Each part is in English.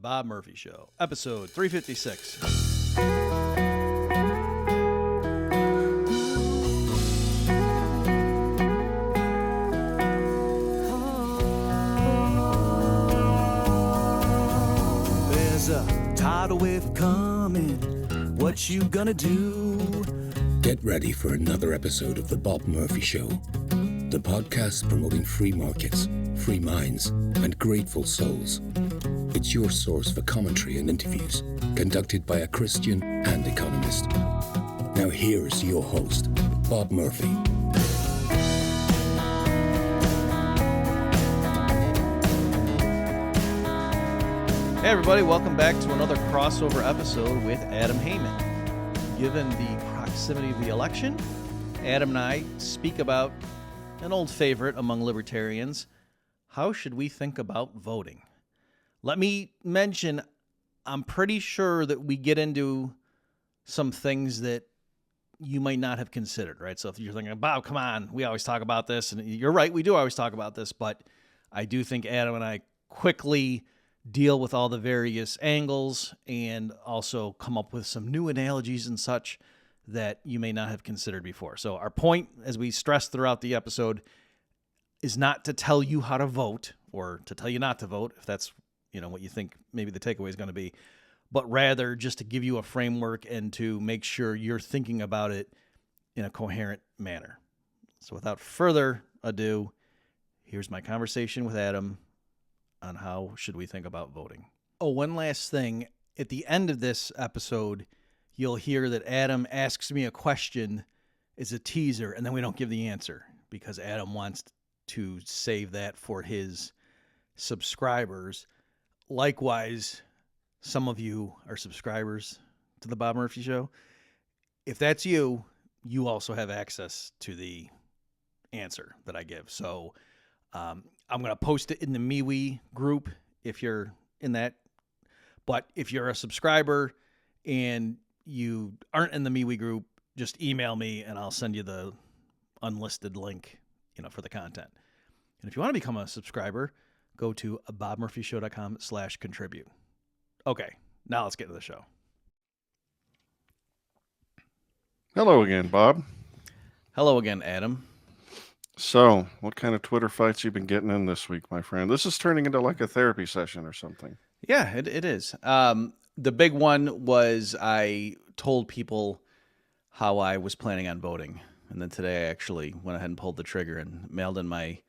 Bob Murphy Show, episode 356. There's a tidal wave coming. What you gonna do? Get ready for another episode of The Bob Murphy Show, the podcast promoting free markets, free minds, and grateful souls. It's your source for commentary and interviews conducted by a Christian and economist. Now here's your host, Bob Murphy. Hey everybody, welcome back to another crossover episode with Adam Haman. Given the proximity of the election, Adam and I speak about an old favorite among libertarians: how should we think about voting? Let me mention, I'm pretty sure that we get into some things that you might not have considered, right? So if you're thinking, Bob, come on, we always talk about this, and you're right, we do always talk about this, but I do think Adam and I quickly deal with all the various angles and also come up with some new analogies and such that you may not have considered before. So our point, as we stress throughout the episode, is not to tell you how to vote or to tell you not to vote, if that's what you think maybe the takeaway is going to be, but rather just to give you a framework and to make sure you're thinking about it in a coherent manner. So without further ado, here's my conversation with Adam on how should we think about voting. Oh, one last thing. At the end of this episode, you'll hear that Adam asks me a question as a teaser, and then we don't give the answer because Adam wants to save that for his subscribers. Likewise, some of you are subscribers to the Bob Murphy Show. If that's you, you also have access to the answer that I give. So I'm going to post it in the MeWe group if you're in that. But if you're a subscriber and you aren't in the MeWe group, just email me and I'll send you the unlisted link, for the content. And if you want to become a subscriber, go to bobmurphyshow.com/contribute. Okay, now let's get to the show. Hello again, Bob. Hello again, Adam. So, what kind of Twitter fights you been getting in this week, my friend? This is turning into like a therapy session or something. Yeah, it is. The big one was I told people how I was planning on voting. And then today I actually went ahead and pulled the trigger and mailed in my,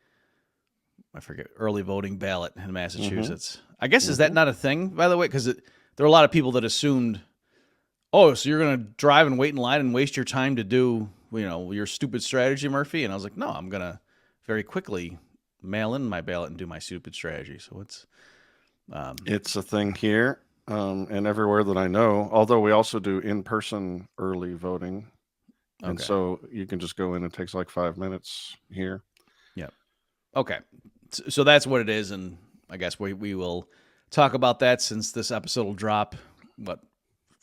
early voting ballot in Massachusetts. I guess, is that not a thing, by the way? Because there are a lot of people that assumed, oh, so you're going to drive and wait in line and waste your time to do, your stupid strategy, Murphy? And I was like, no, I'm going to very quickly mail in my ballot and do my stupid strategy. So it's a thing here and everywhere that I know, although we also do in-person early voting. And so you can just go in. It takes like 5 minutes here. Yeah. Okay. So that's what it is. And I guess we will talk about that since this episode will drop,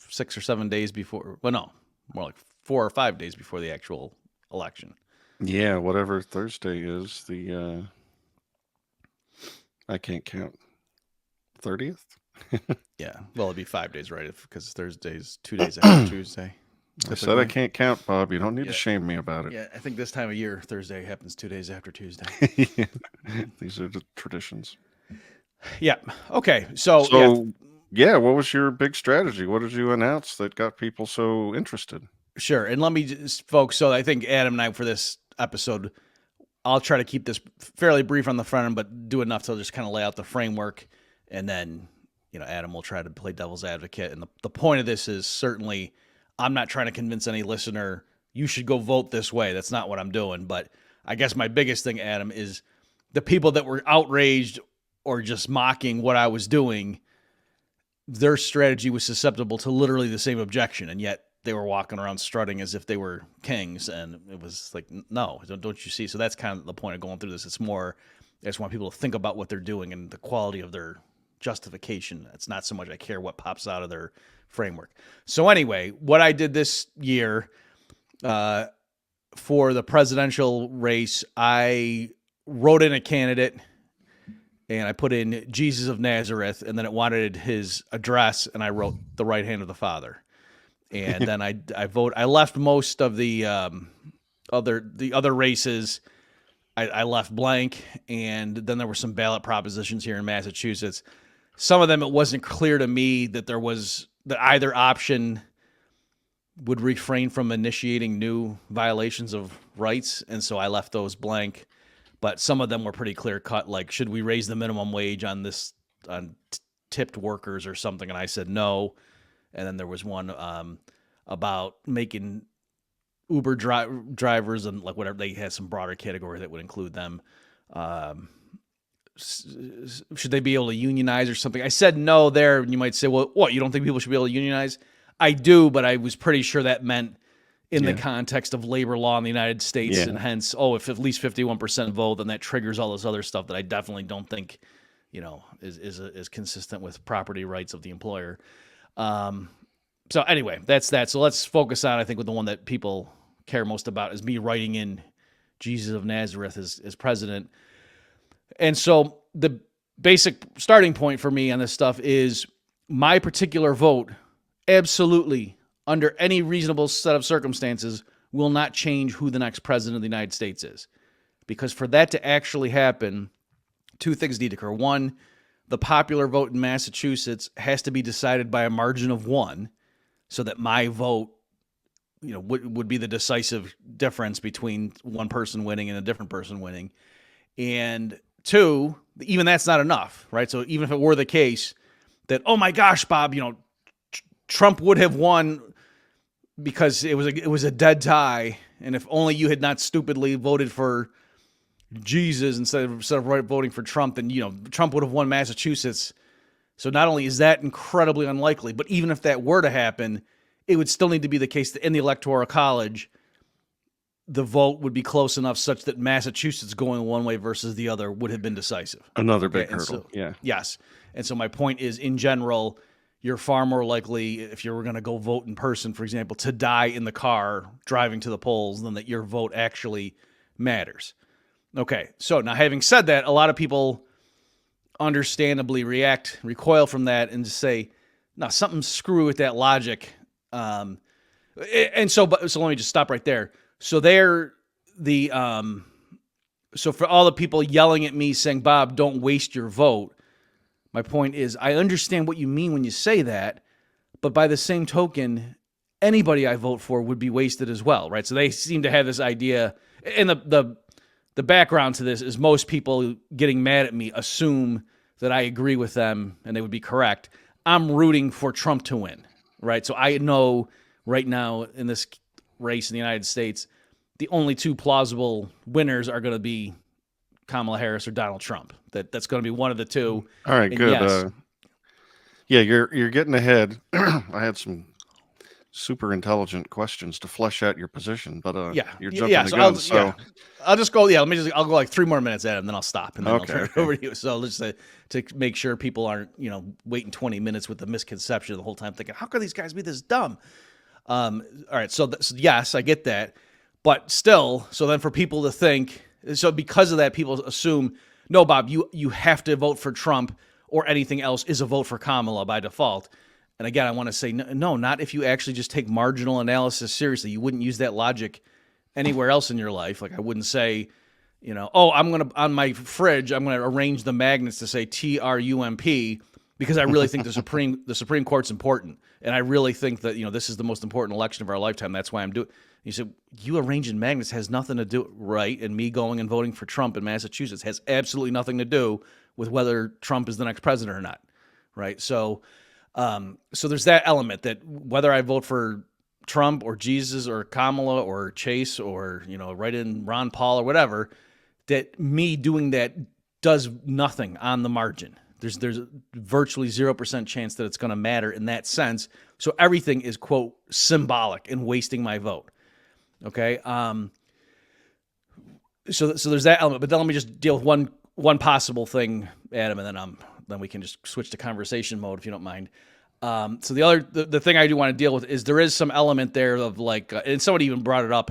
6 or 7 days before? Well, no, more like 4 or 5 days before the actual election. Yeah, whatever Thursday is, I can't count. 30th? Yeah. Well, it'd be 5 days, right? Because Thursday's 2 days after Tuesday. I said I can't count, Bob. You don't need to shame me about it. Yeah, I think this time of year, Thursday happens 2 days after Tuesday. Yeah. These are the traditions. Yeah. Okay. So what was your big strategy? What did you announce that got people so interested? Sure. And let me just, folks, so I think Adam and I, for this episode, I'll try to keep this fairly brief on the front end, but do enough to just kind of lay out the framework. And then, Adam will try to play devil's advocate. And the point of this is certainly, I'm not trying to convince any listener, you should go vote this way. That's not what I'm doing. But I guess my biggest thing, Adam, is the people that were outraged or just mocking what I was doing, their strategy was susceptible to literally the same objection. And yet they were walking around strutting as if they were kings. And it was like, no, don't you see? So that's kind of the point of going through this. It's more, I just want people to think about what they're doing and the quality of their justification. It's not so much I care what pops out of their framework. So anyway, what I did this year for the presidential race, I wrote in a candidate and I put in Jesus of Nazareth, and then it wanted his address, and I wrote the right hand of the Father. And then I left most of the other races. I left blank, and then there were some ballot propositions here in Massachusetts. Some of them, it wasn't clear to me that either option would refrain from initiating new violations of rights, and so I left those blank. But some of them were pretty clear cut, like, should we raise the minimum wage on tipped workers or something? And I said no. And then there was one about making Uber drivers and like whatever, they had some broader category that would include them. Should they be able to unionize or something? I said no there. And you might say, well, what, you don't think people should be able to unionize? I do, but I was pretty sure that meant in the context of labor law in the United States, and hence, if at least 51% vote, then that triggers all this other stuff that I definitely don't think, is consistent with property rights of the employer. So anyway, that's that. So let's focus on, I think, with the one that people care most about is me writing in Jesus of Nazareth as president. And so the basic starting point for me on this stuff is my particular vote absolutely, under any reasonable set of circumstances, will not change who the next president of the United States is. Because for that to actually happen, two things need to occur. One, the popular vote in Massachusetts has to be decided by a margin of 1, so that my vote, would be the decisive difference between one person winning and a different person winning. And 2, even that's not enough, right? So even if it were the case that, oh my gosh, Bob, Trump would have won because it was a dead tie, and if only you had not stupidly voted for Jesus instead of voting for Trump, then Trump would have won Massachusetts. So not only is that incredibly unlikely, but even if that were to happen, it would still need to be the case that in the Electoral College, the vote would be close enough such that Massachusetts going one way versus the other would have been decisive. Another big hurdle. So, yes. And so my point is, in general, you're far more likely, if you were going to go vote in person, for example, to die in the car driving to the polls than that your vote actually matters. Okay, so now having said that, a lot of people understandably recoil from that and just say, no, something's screwy with that logic. And so let me just stop right there. So so for all the people yelling at me saying, Bob, don't waste your vote, my point is, I understand what you mean when you say that, but by the same token, anybody I vote for would be wasted as well, right? So they seem to have this idea, and the background to this is most people getting mad at me assume that I agree with them and they would be correct. I'm rooting for Trump to win, right? So I know right now in this race in the United States, the only two plausible winners are going to be Kamala Harris or Donald Trump. That's going to be one of the two. All right, and good. Yes, you're getting ahead. I had some super intelligent questions to flesh out your position, but you're jumping the gun. I'll just go. Yeah, I'll go like 3 more minutes at it, and then I'll stop, and then I'll turn it over to you. So let's say to make sure people aren't waiting 20 minutes with the misconception the whole time, thinking, how could these guys be this dumb? All right, so yes, I get that, but still, so then for people to think, so because of that, people assume, no, Bob, you have to vote for Trump or anything else is a vote for Kamala by default. And again, I want to say, no, not if you actually just take marginal analysis seriously. You wouldn't use that logic anywhere else in your life. Like I wouldn't say, on my fridge, I'm going to arrange the magnets to say Trump because I really think the Supreme Court's important. And I really think that, this is the most important election of our lifetime. That's why I'm doing. You said, you arranging magnets has nothing to do, right? And me going and voting for Trump in Massachusetts has absolutely nothing to do with whether Trump is the next president or not, right? So there's that element that whether I vote for Trump or Jesus or Kamala or Chase or, write in Ron Paul or whatever, that me doing that does nothing on the margin. There's virtually 0% chance that it's going to matter in that sense. So everything is, quote, symbolic and wasting my vote. Okay. So there's that element, but then let me just deal with one possible thing, Adam, and then we can just switch to conversation mode if you don't mind. So the thing I do want to deal with is there is some element there of like, and somebody even brought it up.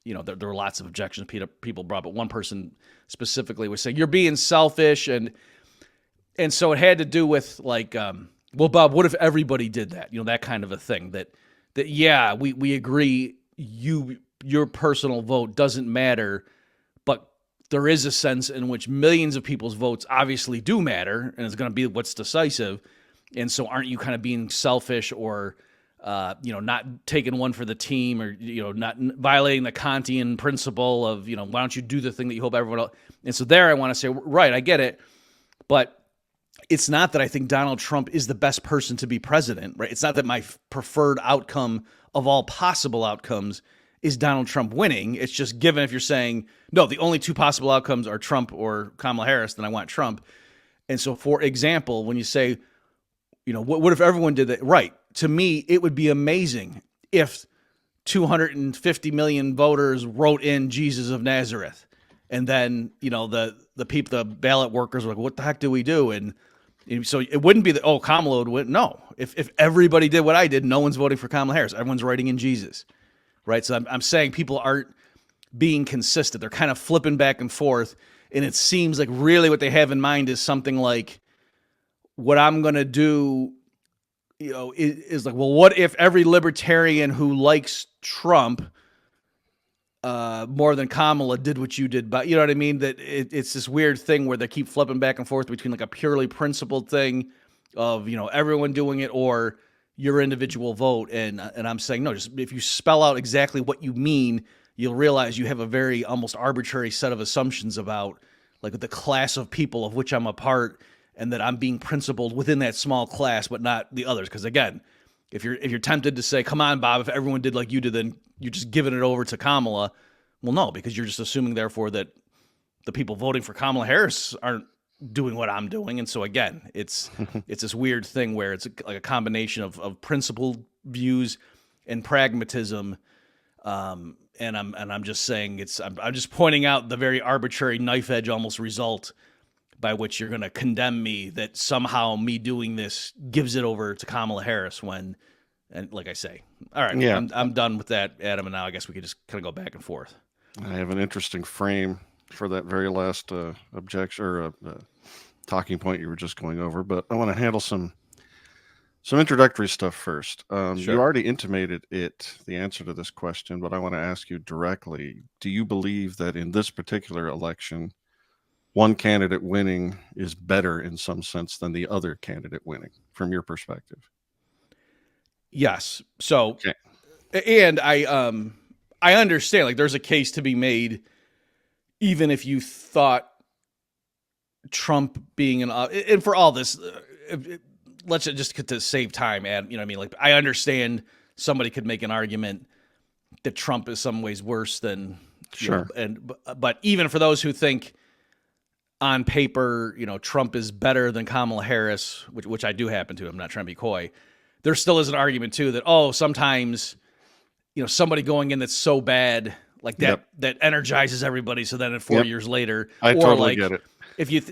There were lots of objections people brought, but one person specifically was saying you're being selfish, and And so it had to do with like, well, Bob, what if everybody did that? That kind of a thing. That yeah, we agree. Your personal vote doesn't matter, but there is a sense in which millions of people's votes obviously do matter, and it's going to be what's decisive. And so, aren't you kind of being selfish or, not taking one for the team, or not violating the Kantian principle of why don't you do the thing that you hope everyone else? And so, there, I want to say, right, I get it, but it's not that I think Donald Trump is the best person to be president, right? It's not that my preferred outcome of all possible outcomes is Donald Trump winning. It's just given if you're saying, no, the only two possible outcomes are Trump or Kamala Harris, then I want Trump. And so, for example, when you say, what if everyone did that? Right. To me, it would be amazing if 250 million voters wrote in Jesus of Nazareth. And then, the people, the ballot workers were like, what the heck do we do? And so it wouldn't be that, Kamala would win. No, if everybody did what I did, no one's voting for Kamala Harris. Everyone's writing in Jesus, right? So I'm saying people aren't being consistent. They're kind of flipping back and forth. And it seems like really what they have in mind is something like, what I'm going to do, is like, well, what if every libertarian who likes Trump more than Kamala did what you did? But you know what I mean? That it's this weird thing where they keep flipping back and forth between like a purely principled thing of, everyone doing it or your individual vote. And I'm saying, no, just if you spell out exactly what you mean, you'll realize you have a very almost arbitrary set of assumptions about like the class of people of which I'm a part, and that I'm being principled within that small class, but not the others. Because again, if you're tempted to say, come on, Bob, if everyone did like you did, then you're just giving it over to Kamala. Well, no, because you're just assuming, therefore, that the people voting for Kamala Harris aren't doing what I'm doing. And so again, it's this weird thing where it's like a combination of principled views and pragmatism. And I'm just saying I'm just pointing out the very arbitrary knife edge almost result by which you're going to condemn me, that somehow me doing this gives it over to Kamala Harris when, and like I say, all right, yeah. I'm done with that, Adam, and now I guess we could just kind of go back and forth. I have an interesting frame for that very last objection or talking point you were just going over, but I want to handle some introductory stuff first. Sure. You already intimated the answer to this question, but I want to ask you directly. Do you believe that in this particular election, one candidate winning is better in some sense than the other candidate winning from your perspective? Yes. So, okay. And I understand, like, there's a case to be made, even if you thought Trump being and for all this, let's just get to save time, Adam, you know what I mean? Like, I understand somebody could make an argument that Trump is some ways worse than, sure. But even for those who think on paper, Trump is better than Kamala Harris, which I do happen to. I'm not trying to be coy. There still is an argument too that sometimes, somebody going in that's so bad like that that energizes everybody. So then 4 years later, I totally get it. If you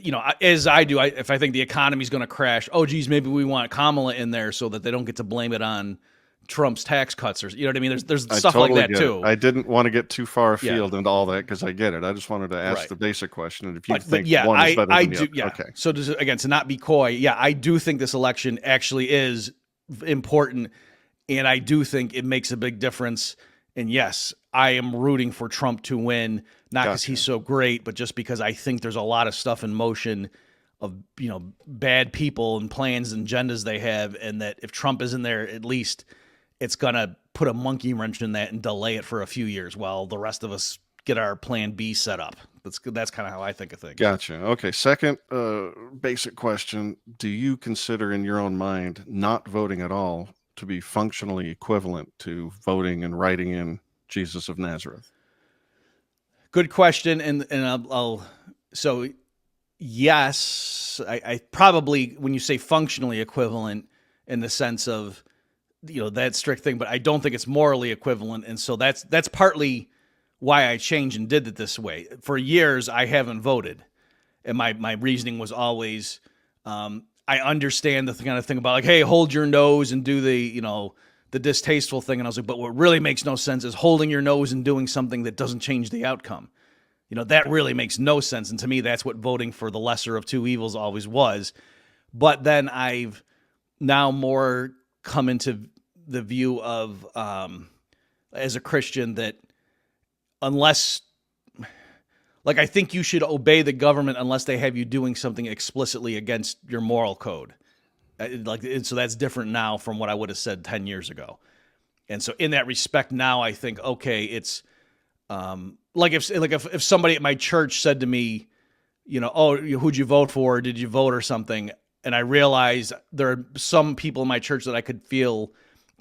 as I do, if I think the economy's going to crash, maybe we want Kamala in there so that they don't get to blame it on Trump's tax cuts, or what I mean. There's stuff totally like that too. I didn't want to get too far afield into all that because I get it. I just wanted to ask the basic question, and if you think one is better than the other, yeah. Okay. So again, to not be coy, I do think this election actually is important, and I do think it makes a big difference. And yes, I am rooting for Trump to win, not because he's so great, but just because I think there's a lot of stuff in motion of bad people and plans and agendas they have, and that if Trump is in there, at least it's going to put a monkey wrench in that and delay it for a few years while the rest of us get our plan B set up. That's kind of how I think of things. Gotcha. Okay. Second basic question. Do you consider in your own mind not voting at all to be functionally equivalent to voting and writing in Jesus of Nazareth? Good question. And so yes, I probably, when you say functionally equivalent in the sense of, that strict thing, but I don't think it's morally equivalent. And so that's partly why I changed and did it this way. For years, I haven't voted. And my reasoning was always, I understand the kind of thing about like, hey, hold your nose and do the distasteful thing. And I was like, but what really makes no sense is holding your nose and doing something that doesn't change the outcome. That really makes no sense. And to me, that's what voting for the lesser of two evils always was. But then I've now more come into the view of, as a Christian, that unless, like, I think you should obey the government unless they have you doing something explicitly against your moral code. So that's different now from what I would have said 10 years ago. And so in that respect, now I think, okay, it's if somebody at my church said to me, oh, who'd you vote for? Did you vote or something? And I realized there are some people in my church that I could feel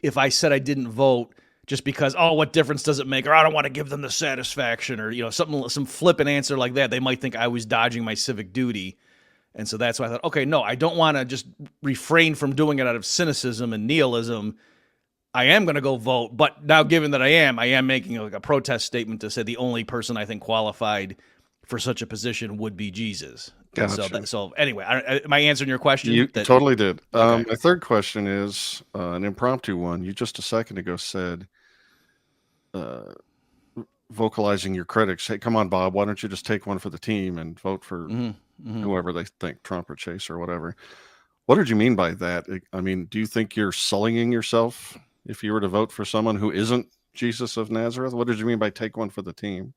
if I said I didn't vote just because, oh, what difference does it make? Or I don't want to give them the satisfaction, or some flippant answer like that. They might think I was dodging my civic duty. And so that's why I thought, okay, no, I don't want to just refrain from doing it out of cynicism and nihilism. I am going to go vote, but now given that I am making like a protest statement to say the only person I think qualified for such a position would be Jesus. Gotcha. So anyway, am I answering your question? You totally did. Okay. My third question is an impromptu one. You just a second ago said, vocalizing your critics, hey, come on, Bob, why don't you just take one for the team and vote for whoever they think, Trump or Chase or whatever. What did you mean by that? I mean, do you think you're sullying yourself if you were to vote for someone who isn't Jesus of Nazareth? What did you mean by take one for the team?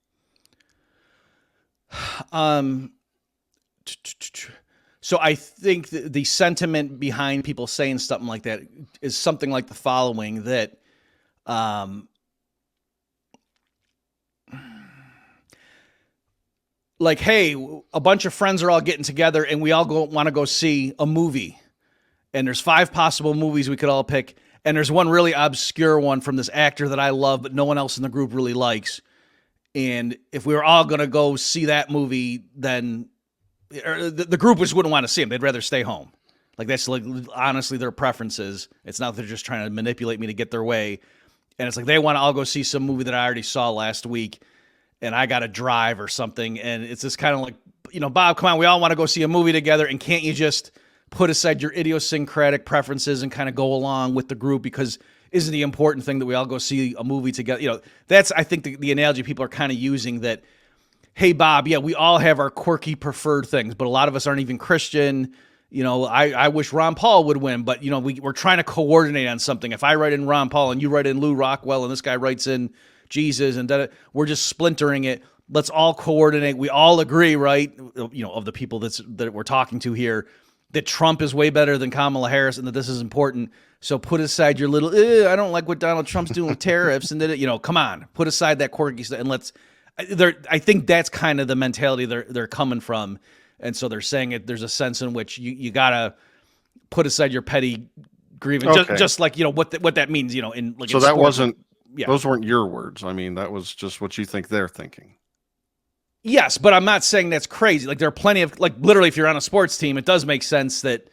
So I think the sentiment behind people saying something like that is something like the following, that like, hey, a bunch of friends are all getting together and we all want to go see a movie. And there's 5 possible movies we could all pick. And there's one really obscure one from this actor that I love, but no one else in the group really likes. And if we were all going to go see that movie, then the group just wouldn't want to see him. They'd rather stay home. Like, that's like honestly their preferences. It's not that they're just trying to manipulate me to get their way. And it's like they want to all go see some movie that I already saw last week, and I got to drive or something. And it's just kind of like, Bob, come on, we all want to go see a movie together, and can't you just put aside your idiosyncratic preferences and kind of go along with the group, because isn't the important thing that we all go see a movie together? That's, I think, the analogy people are kind of using, that, hey, Bob, yeah, we all have our quirky preferred things, but a lot of us aren't even Christian. I wish Ron Paul would win, but, we're trying to coordinate on something. If I write in Ron Paul and you write in Lou Rockwell and this guy writes in Jesus, and we're just splintering it. Let's all coordinate. We all agree, right? Of the people that we're talking to here, that Trump is way better than Kamala Harris and that this is important. So put aside your little, I don't like what Donald Trump's doing with tariffs, and come on, put aside that quirky stuff and let's. I think that's kind of the mentality they're coming from, and so they're saying it. There's a sense in which you gotta put aside your petty grievance, Okay. just like what that means. So that sports. wasn't. Yeah. Those weren't your words. I mean, that was just what you think they're thinking. Yes, but I'm not saying that's crazy. Like, there are plenty of, like, literally, if you're on a sports team, it does make sense that,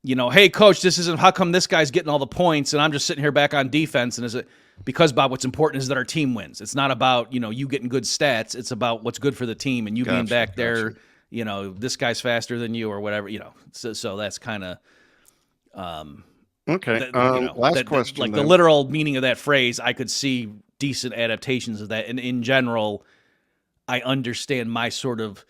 hey, coach, this isn't, how come this guy's getting all the points and I'm just sitting here back on defense? And is it because, Bob, what's important is that our team wins. It's not about, you getting good stats. It's about what's good for the team and you being back there, this guy's faster than you or whatever, So that's kind of, okay. Last question. Like, then. the literal meaning of that phrase, I could see decent adaptations of that. And in general, I understand my sort of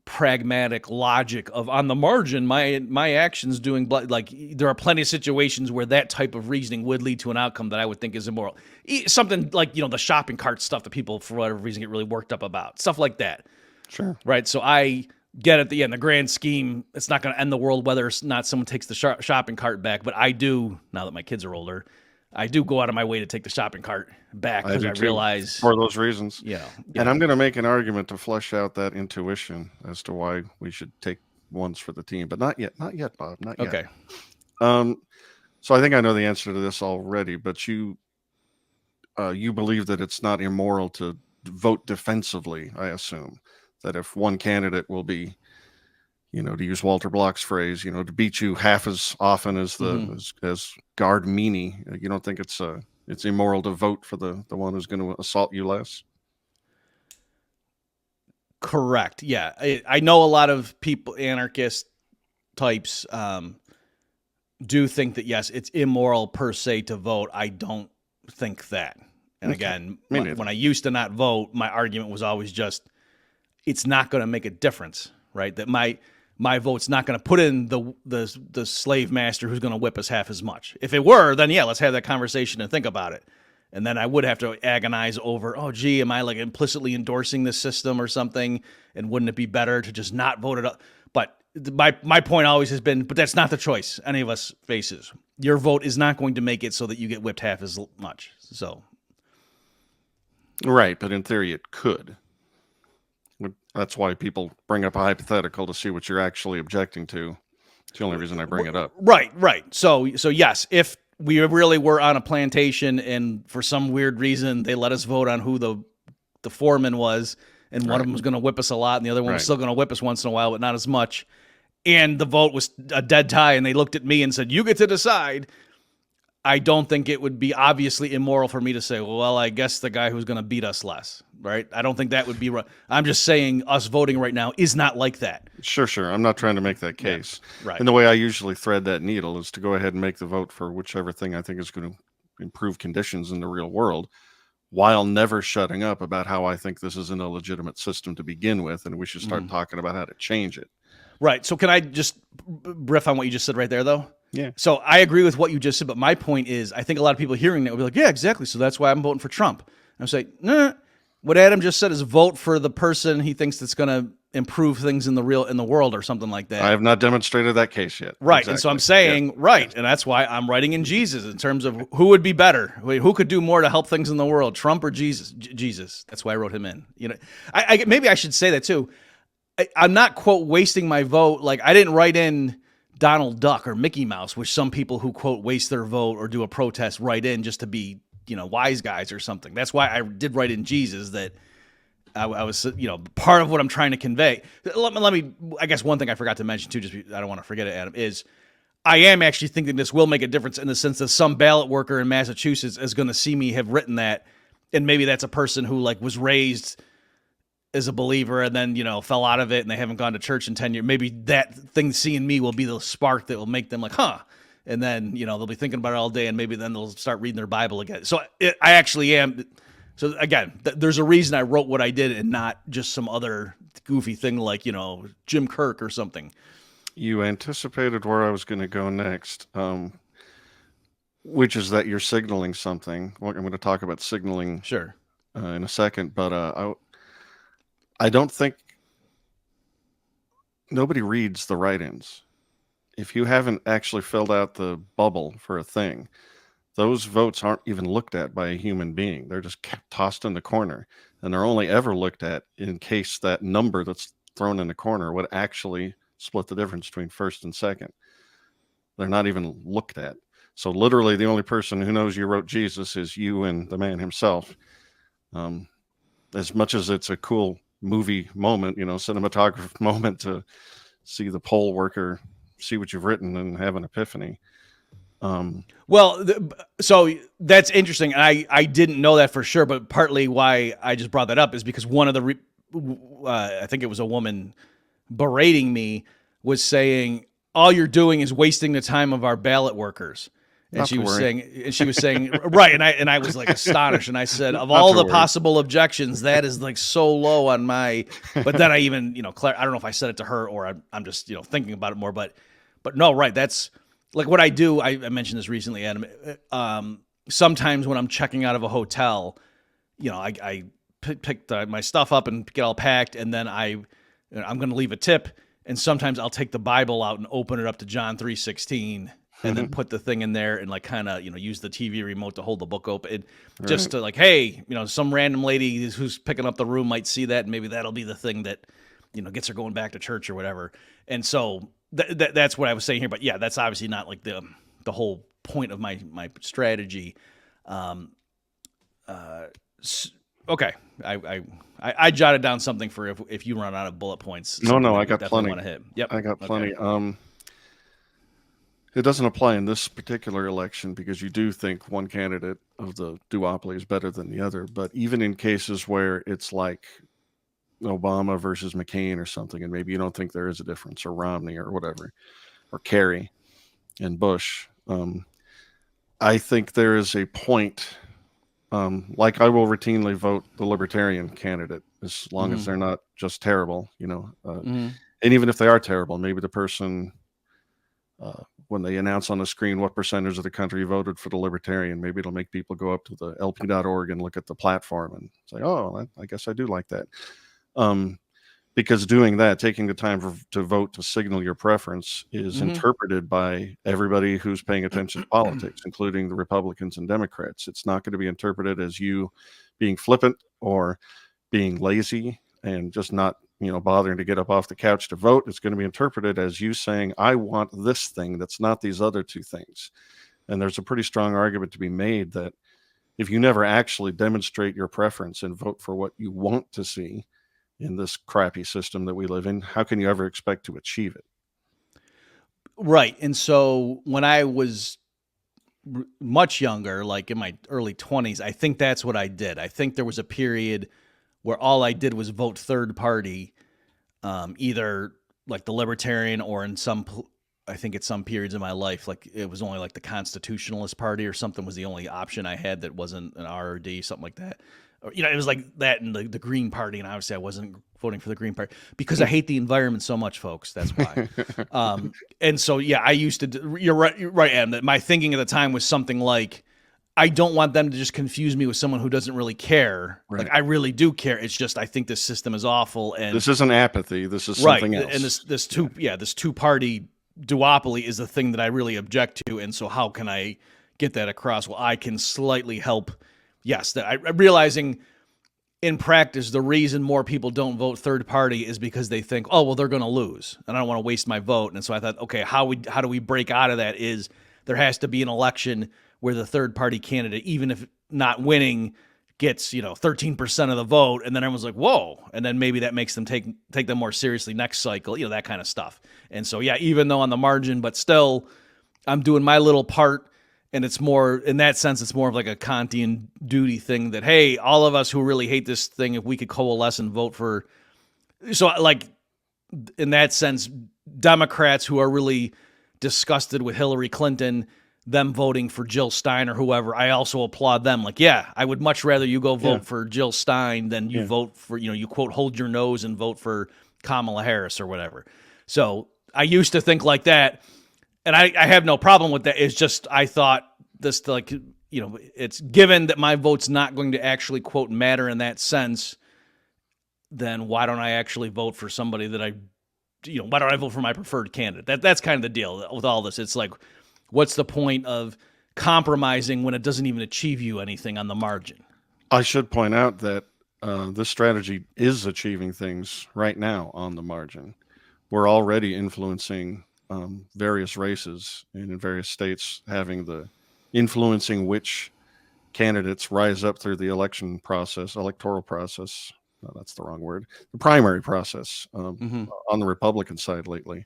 pragmatic logic of, on the margin, my actions doing, like, there are plenty of situations where that type of reasoning would lead to an outcome that I would think is immoral. Something like, the shopping cart stuff that people, for whatever reason, get really worked up about. Stuff like that. Sure. Right? So I get it. In the grand scheme, it's not going to end the world whether or not someone takes the shopping cart back. But I do, now that my kids are older, I do go out of my way to take the shopping cart back, because I realize, for those reasons. Yeah. And I'm going to make an argument to flesh out that intuition as to why we should take ones for the team, but not yet, Bob, not yet. Okay. So I think I know the answer to this already, but you believe that it's not immoral to vote defensively. I assume that if one candidate will be, to use Walter Block's phrase, to beat you half as often as as guard meanie, you don't think it's immoral to vote for the one who's going to assault you less? Correct. Yeah. I know a lot of people, anarchist types, do think that, yes, it's immoral per se to vote. I don't think that. And again, when I used to not vote, my argument was always just, it's not going to make a difference, right? That my vote's not going to put in the slave master who's going to whip us half as much. If it were, then yeah, let's have that conversation and think about it. And then I would have to agonize over, oh, gee, am I like implicitly endorsing this system or something? And wouldn't it be better to just not vote it up? But my point always has been, but that's not the choice any of us faces. Your vote is not going to make it so that you get whipped half as much. So, right, but in theory, it could. That's why people bring up a hypothetical to see what you're actually objecting to. It's the only reason I bring it up. Right. So yes, if we really were on a plantation and for some weird reason they let us vote on who the foreman was, and one of them was going to whip us a lot and the other one was still going to whip us once in a while, but not as much, and the vote was a dead tie and they looked at me and said, you get to decide, I don't think it would be obviously immoral for me to say, well, I guess the guy who's going to beat us less, right? I don't think that would be right. I'm just saying us voting right now is not like that. Sure. I'm not trying to make that case. Yeah, right. And the way I usually thread that needle is to go ahead and make the vote for whichever thing I think is going to improve conditions in the real world, while never shutting up about how I think this is an illegitimate system to begin with, and we should start talking about how to change it. Right. So can I just riff on what you just said right there, though? Yeah. So I agree with what you just said, but my point is, I think a lot of people hearing that will be like, yeah, exactly. So that's why I'm voting for Trump. And I'm saying, no. What Adam just said is vote for the person he thinks that's going to improve things in the world or something like that. I have not demonstrated that case yet. Right. Exactly. And so I'm saying, and that's why I'm writing in Jesus in terms of who would be better, who could do more to help things in the world, Trump or Jesus. Jesus. That's why I wrote him in. You know, I maybe I should say that too. I'm not, quote, wasting my vote. Like, I didn't write in Donald Duck or Mickey Mouse, which some people who, quote, waste their vote or do a protest write in just to be, wise guys or something. That's why I did write in Jesus, that I was, part of what I'm trying to convey. Let me, I guess one thing I forgot to mention too, I don't want to forget it, Adam, is I am actually thinking this will make a difference in the sense that some ballot worker in Massachusetts is going to see me have written that. And maybe that's a person who was raised as a believer and then, fell out of it and they haven't gone to church in 10 years. Maybe that thing seeing me will be the spark that will make them like, huh. And then, they'll be thinking about it all day and maybe then they'll start reading their Bible again. So I actually am. So again, there's a reason I wrote what I did and not just some other goofy thing like, Jim Kirk or something. You anticipated where I was going to go next, which is that you're signaling something. I'm going to talk about signaling sure in a second, but I don't think nobody reads the write-ins. If you haven't actually filled out the bubble for a thing, those votes aren't even looked at by a human being. They're just kept tossed in the corner, and they're only ever looked at in case that number that's thrown in the corner would actually split the difference between first and second. They're not even looked at. So literally the only person who knows you wrote Jesus is you and the man himself. As much as it's a cool movie moment, cinematographic moment to see the poll worker see what you've written and have an epiphany. So that's interesting. I didn't know that for sure, but partly why I just brought that up is because one of the, I think it was a woman berating me, was saying, all you're doing is wasting the time of our ballot workers. And she was saying, right. And I was like astonished. And I said, of all the possible objections, that is so low on my, but then I even, I don't know if I said it to her or I'm just, thinking about it more, but no, right. That's like what I do. I mentioned this recently, Adam. Sometimes when I'm checking out of a hotel, I pick my stuff up and get all packed. And then I'm going to leave a tip. And sometimes I'll take the Bible out and open it up to John 3:16. And then put the thing in there and kind of, use the TV remote to hold the book open. Just to hey, some random lady who's picking up the room might see that and maybe that'll be the thing that, gets her going back to church or whatever. And so that's what I was saying here. But yeah, that's obviously not the whole point of my strategy. Okay. I jotted down something for if you run out of bullet points. No, I got plenty. Want to hit. Yep. I got plenty. Okay. It doesn't apply in this particular election because you do think one candidate of the duopoly is better than the other. But even in cases where it's like Obama versus McCain or something, and maybe you don't think there is a difference, or Romney or whatever, or Kerry and Bush, I think there is a point. Like I will routinely vote the Libertarian candidate as long as they're not just terrible, And even if they are terrible, maybe the person, when they announce on the screen what percentage of the country voted for the Libertarian, maybe it'll make people go up to the lp.org and look at the platform and say, oh, I guess I do like that. Because doing that, taking the time to vote to signal your preference is interpreted by everybody who's paying attention to politics, including the Republicans and Democrats. It's not going to be interpreted as you being flippant or being lazy and just not, bothering to get up off the couch to vote. It's going to be interpreted as you saying, I want this thing that's not these other two things. And there's a pretty strong argument to be made that if you never actually demonstrate your preference and vote for what you want to see in this crappy system that we live in, how can you ever expect to achieve it? Right. And so when I was much younger, like in my early 20s, I think that's what I did. I think there was a period where all I did was vote third party, either like the Libertarian or in I think at some periods in my life, like it was only like the Constitutionalist Party or something was the only option I had that wasn't an RRD, something like that. Or, it was like that and the Green Party. And obviously I wasn't voting for the Green Party because I hate the environment so much, folks. That's why. And so, yeah, I used to, you're right, Adam, that my thinking at the time was something like, I don't want them to just confuse me with someone who doesn't really care. Right. Like I really do care. It's just, I think this system is awful. And this isn't apathy. This is something else. And this two-party duopoly is the thing that I really object to. And so how can I get that across? Well, I can slightly help. Yes, that I'm realizing in practice, the reason more people don't vote third party is because they think, oh, well, they're going to lose and I don't want to waste my vote. And so I thought, okay, how do we break out of that is there has to be an election where the third party candidate, even if not winning, gets, 13% of the vote. And then everyone's like, whoa. And then maybe that makes them take them more seriously next cycle, that kind of stuff. And so, yeah, even though on the margin, but still I'm doing my little part. And it's more, in that sense, it's more of like a Kantian duty thing that, hey, all of us who really hate this thing, if we could coalesce and vote for. So like in that sense, Democrats who are really disgusted with Hillary Clinton, them voting for Jill Stein or whoever, I also applaud them. Like, yeah, I would much rather you go vote for Jill Stein than you vote for, you quote, hold your nose and vote for Kamala Harris or whatever. So I used to think like that. And I have no problem with that. It's just, I thought this, like, it's given that my vote's not going to actually, quote, matter in that sense, then why don't I actually vote for somebody that why don't I vote for my preferred candidate? That's kind of the deal with all this. It's like, what's the point of compromising when it doesn't even achieve you anything on the margin? I should point out that this strategy is achieving things right now on the margin. We're already influencing various races and in various states influencing which candidates rise up through the electoral process. No, that's the wrong word. The primary process on the Republican side lately.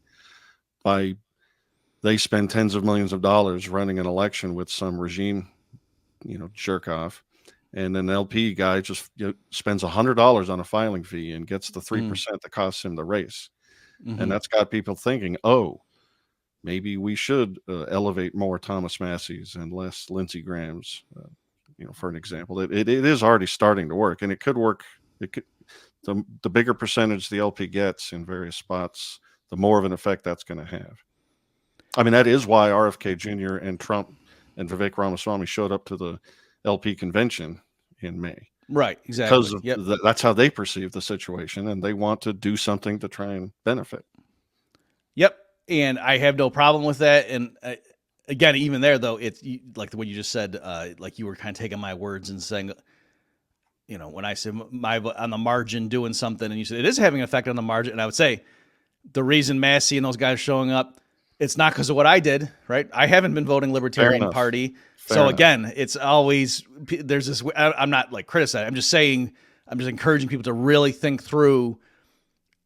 They spend tens of millions of dollars running an election with some regime, jerk off. And then the LP guy just spends $100 on a filing fee and gets the 3% that costs him the race. And that's got people thinking, oh, maybe we should elevate more Thomas Masseys and less Lindsey Grahams, for an example. It is already starting to work, and it could work. The bigger percentage the LP gets in various spots, the more of an effect that's going to have. I mean, that is why RFK Jr. and Trump and Vivek Ramaswamy showed up to the LP convention in May. Right, exactly. Because that's how they perceive the situation, and they want to do something to try and benefit. Yep. And I have no problem with that. And again, even there, though, it's like what you just said, like you were kind of taking my words and saying, when I said on the margin doing something, and you said it is having an effect on the margin. And I would say the reason Massey and those guys showing up, it's not because of what I did, right? I haven't been voting Libertarian Party. So again, it's always, there's this, I'm not like criticizing. I'm just saying, I'm just encouraging people to really think through.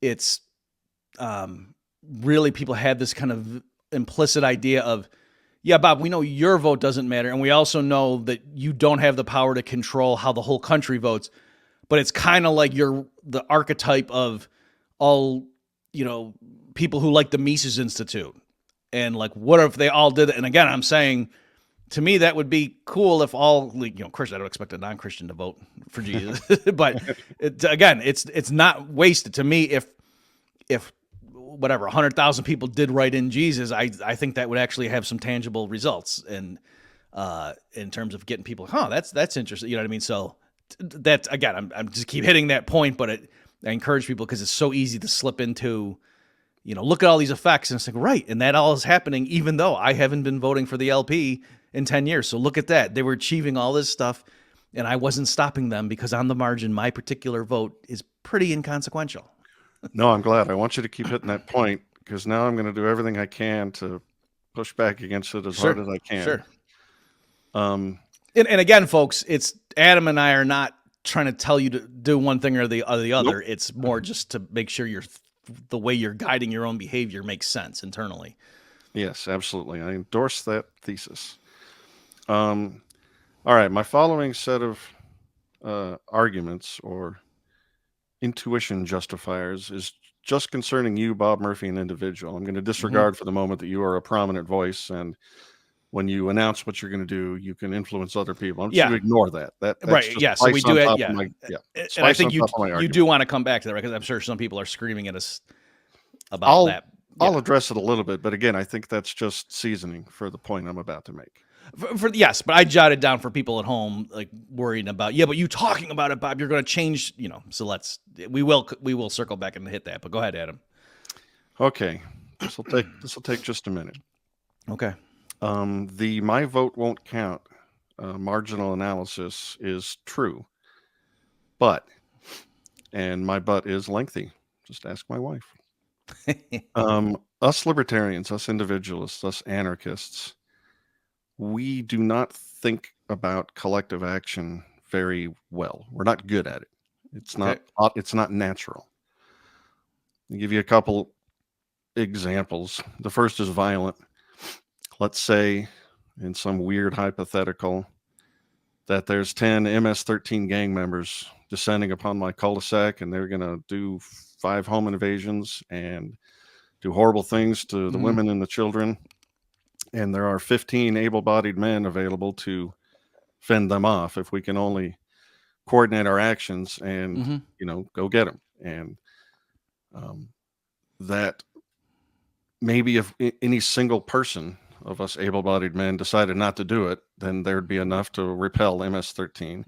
It's really people had this kind of implicit idea of, yeah, Bob, we know your vote doesn't matter. And we also know that you don't have the power to control how the whole country votes. But it's kind of like you're the archetype of all, people who like the Mises Institute. And like, what if they all did it? And again, I'm saying, to me, that would be cool if all, Christian, I don't expect a non-Christian to vote for Jesus. But again, it's not wasted. To me, if whatever 100,000 people did write in Jesus, I think that would actually have some tangible results and in terms of getting people, that's interesting. You know what I mean? So that's, again, I'm just keep hitting that point, but I encourage people because it's so easy to slip into, look at all these effects and it's like, right. And that all is happening, even though I haven't been voting for the LP in 10 years. So look at that. They were achieving all this stuff and I wasn't stopping them because on the margin, my particular vote is pretty inconsequential. No, I'm glad. I want you to keep hitting that point because now I'm going to do everything I can to push back against it as hard as I can. Sure. And again, folks, it's Adam and I are not trying to tell you to do one thing or the other. Nope. It's more just to make sure the way you're guiding your own behavior makes sense internally. Yes, absolutely. I endorse that thesis. All right. My following set of arguments or intuition justifiers is just concerning you, Bob Murphy, an individual. I'm going to disregard for the moment that you are a prominent voice, and when you announce what you're going to do, you can influence other people. I'm just going to ignore that. That's right. just Yeah. So we do it. Yeah. And I think you argument. do want to come back to that because I'm sure some people are screaming at us about that. Yeah. I'll address it a little bit, but again, I think that's just seasoning for the point I'm about to make. Yes, but I jotted down for people at home, like worrying about, but you talking about it, Bob, you're going to change, so we will circle back and hit that, but go ahead, Adam. Okay. This will take just a minute. Okay. The my vote won't count marginal analysis is true, and my but is lengthy. Just ask my wife. Us libertarians, us individualists, us anarchists, we do not think about collective action very well. We're not good at it. It's not natural. I'll give you a couple examples. The first is violent. Let's say in some weird hypothetical that there's 10 MS-13 gang members descending upon my cul-de-sac and they're going to do 5 home invasions and do horrible things to the women and the children. And there are 15 able-bodied men available to fend them off if we can only coordinate our actions and, go get them. And that maybe if any single person of us able-bodied men decided not to do it, then there'd be enough to repel MS-13.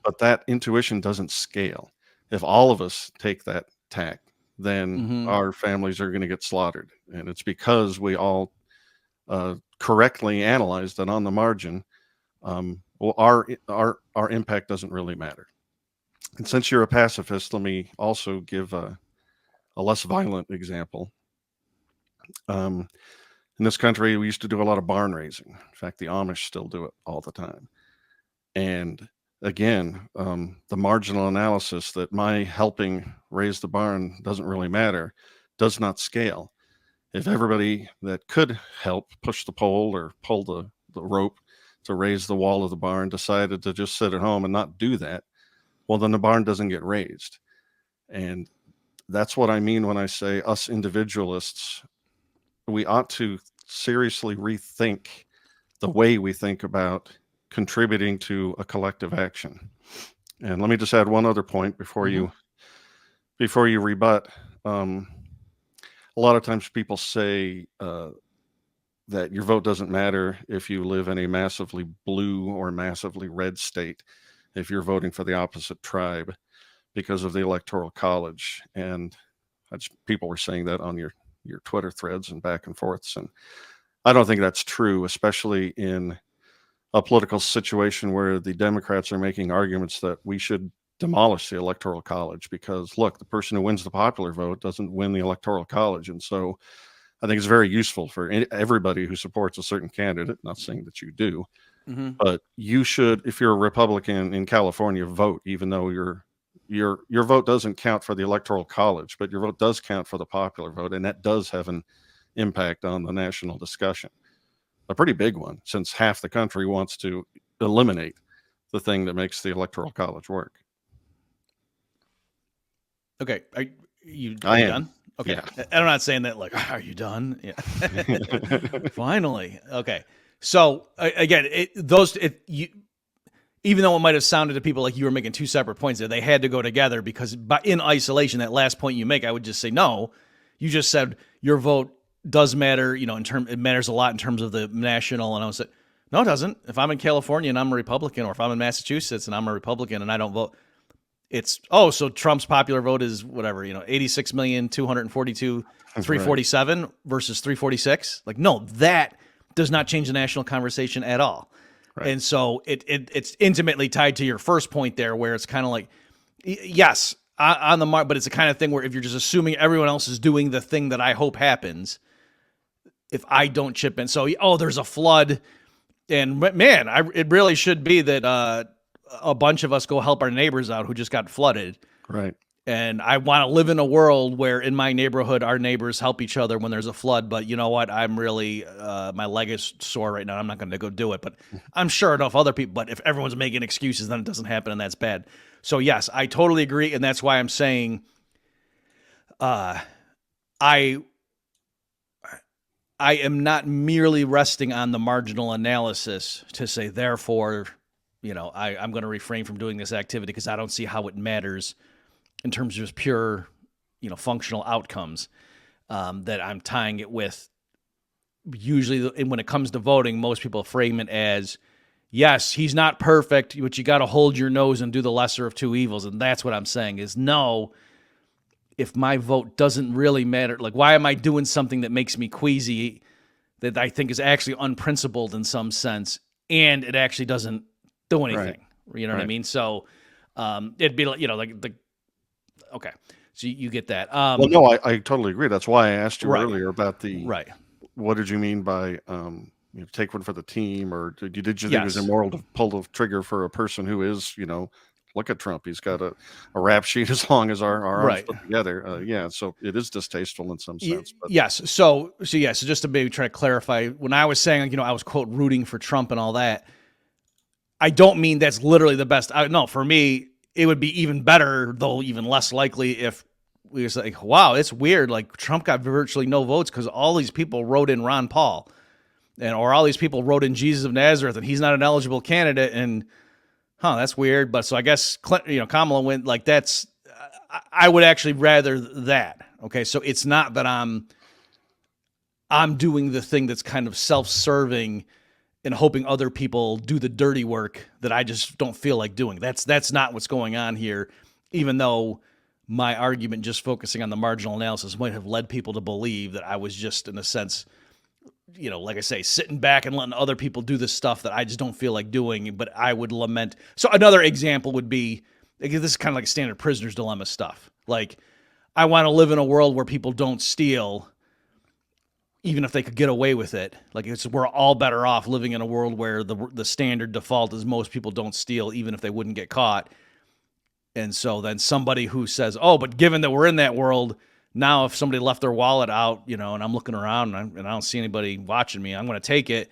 But that intuition doesn't scale. If all of us take that tack, then our families are going to get slaughtered. And it's because we all correctly analyzed that on the margin, our impact doesn't really matter. And since you're a pacifist, let me also give a less violent example. In this country, we used to do a lot of barn raising. In fact, the Amish still do it all the time. And again, the marginal analysis that my helping raise the barn doesn't really matter does not scale. If everybody that could help push the pole or pull the rope to raise the wall of the barn decided to just sit at home and not do that, well, then the barn doesn't get raised. And that's what I mean when I say us individualists, we ought to seriously rethink the way we think about contributing to a collective action. And let me just add one other point before you rebut. A lot of times people say that your vote doesn't matter if you live in a massively blue or massively red state, if you're voting for the opposite tribe because of the Electoral College. And people were saying that on your Twitter threads and back and forths. And I don't think that's true, especially in a political situation where the Democrats are making arguments that we should demolish the Electoral College because, look, the person who wins the popular vote doesn't win the Electoral College. And so I think it's very useful for everybody who supports a certain candidate, not saying that you do, but you should, if you're a Republican in California, vote, even though your vote doesn't count for the Electoral College, but your vote does count for the popular vote. And that does have an impact on the national discussion. A pretty big one, since half the country wants to eliminate the thing that makes the Electoral College work. Okay. Are you I am done? Okay. Yeah. And I'm not saying that like, are you done? Yeah. Finally. Okay. So again, even though it might have sounded to people like you were making two separate points there, they had to go together because in isolation, that last point you make, I would just say, no, You just said your vote does matter, it matters a lot in terms of the national. And I was like, no, it doesn't. If I'm in California and I'm a Republican, or if I'm in Massachusetts and I'm a Republican and I don't vote, so Trump's popular vote is whatever, 86,242,347 versus 346. Like, no, that does not change the national conversation at all. Right. And so it's intimately tied to your first point there, where it's kind of like, yes, on the mark, but it's the kind of thing where if you're just assuming everyone else is doing the thing that I hope happens, if I don't chip in. So, there's a flood, and man, it really should be that a bunch of us go help our neighbors out who just got flooded. Right. And I want to live in a world where in my neighborhood, our neighbors help each other when there's a flood. But you know what? I'm really, my leg is sore right now. I'm not going to go do it, but I'm sure enough other people, but if everyone's making excuses, then it doesn't happen, and that's bad. So yes, I totally agree. And that's why I'm saying, I am not merely resting on the marginal analysis to say, therefore, I'm going to refrain from doing this activity because I don't see how it matters in terms of just pure, functional outcomes, that I'm tying it with. Usually when it comes to voting, most people frame it as, yes, he's not perfect, but you got to hold your nose and do the lesser of two evils. And that's what I'm saying is, no, if my vote doesn't really matter, like, why am I doing something that makes me queasy, that I think is actually unprincipled in some sense, and it actually doesn't do anything? Right. You know what I mean? So it'd be like, okay. So you get that. Well, no, I totally agree. That's why I asked you Right. earlier about the, right. What did you mean by, take one for the team, or did you think it was immoral to pull the trigger for a person who is, look at Trump. He's got a rap sheet as long as our arms Right. put together. So it is distasteful in some sense. But Yes. So just to maybe try to clarify, when I was saying, I was, quote, rooting for Trump and all that, I don't mean that's literally the best. No, for me, it would be even better, though even less likely, if we was like, wow, it's weird. Like, Trump got virtually no votes because all these people wrote in Ron Paul, or all these people wrote in Jesus of Nazareth, and he's not an eligible candidate. And that's weird. But so I guess Kamala went, like, that's. I would actually rather that. Okay, so it's not that I'm doing the thing that's kind of self-serving and hoping other people do the dirty work that I just don't feel like doing. That's not what's going on here, even though my argument just focusing on the marginal analysis might have led people to believe that I was just, in a sense, like I say, sitting back and letting other people do this stuff that I just don't feel like doing, but I would lament. So another example would be, this is kind of like standard prisoner's dilemma stuff. Like, I want to live in a world where people don't steal, even if they could get away with it. Like, we're all better off living in a world where the standard default is most people don't steal, even if they wouldn't get caught. And so then somebody who says, but given that we're in that world, now if somebody left their wallet out, and I'm looking around and I don't see anybody watching me, I'm going to take it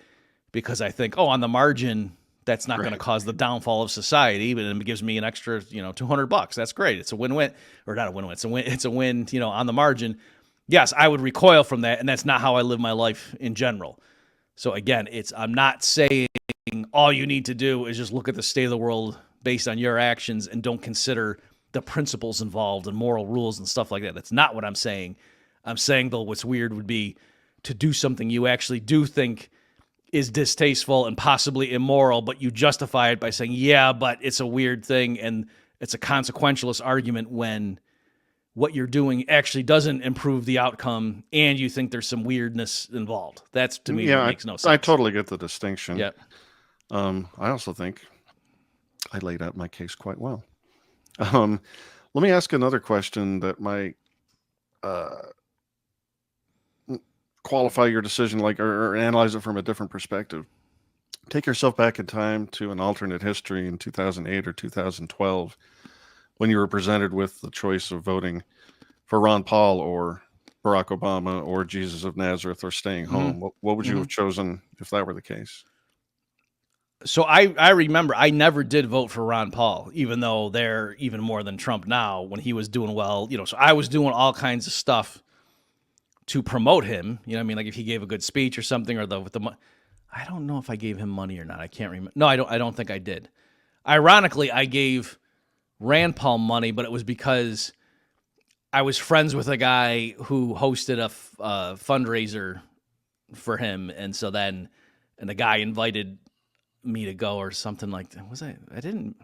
because I think, on the margin, that's not going to cause the downfall of society, but it gives me an extra, $200. That's great. It's a win-win, or not a win-win. It's a win, on the margin. Yes, I would recoil from that, and that's not how I live my life in general. So again, I'm not saying all you need to do is just look at the state of the world based on your actions and don't consider the principles involved and moral rules and stuff like that. That's not what I'm saying. I'm saying, though, what's weird would be to do something you actually do think is distasteful and possibly immoral, but you justify it by saying, yeah, but it's a weird thing and it's a consequentialist argument when what you're doing actually doesn't improve the outcome and you think there's some weirdness involved. That's, to me, makes no sense. I totally get the distinction. Yeah. I also think I laid out my case quite well. Let me ask another question that might qualify your decision, or analyze it from a different perspective. Take yourself back in time to an alternate history in 2008 or 2012 when you were presented with the choice of voting for Ron Paul or Barack Obama or Jesus of Nazareth or staying home. What would you have chosen if that were the case? So I remember I never did vote for Ron Paul, even though they're even more than Trump now when he was doing well. So I was doing all kinds of stuff to promote him. You know what I mean? Like if he gave a good speech or something, or I don't know if I gave him money or not. I can't remember. No, I don't think I did. Ironically, I gave Rand Paul money, but it was because I was friends with a guy who hosted a fundraiser for him, and so then the guy invited me to go or something like that. Was I didn't.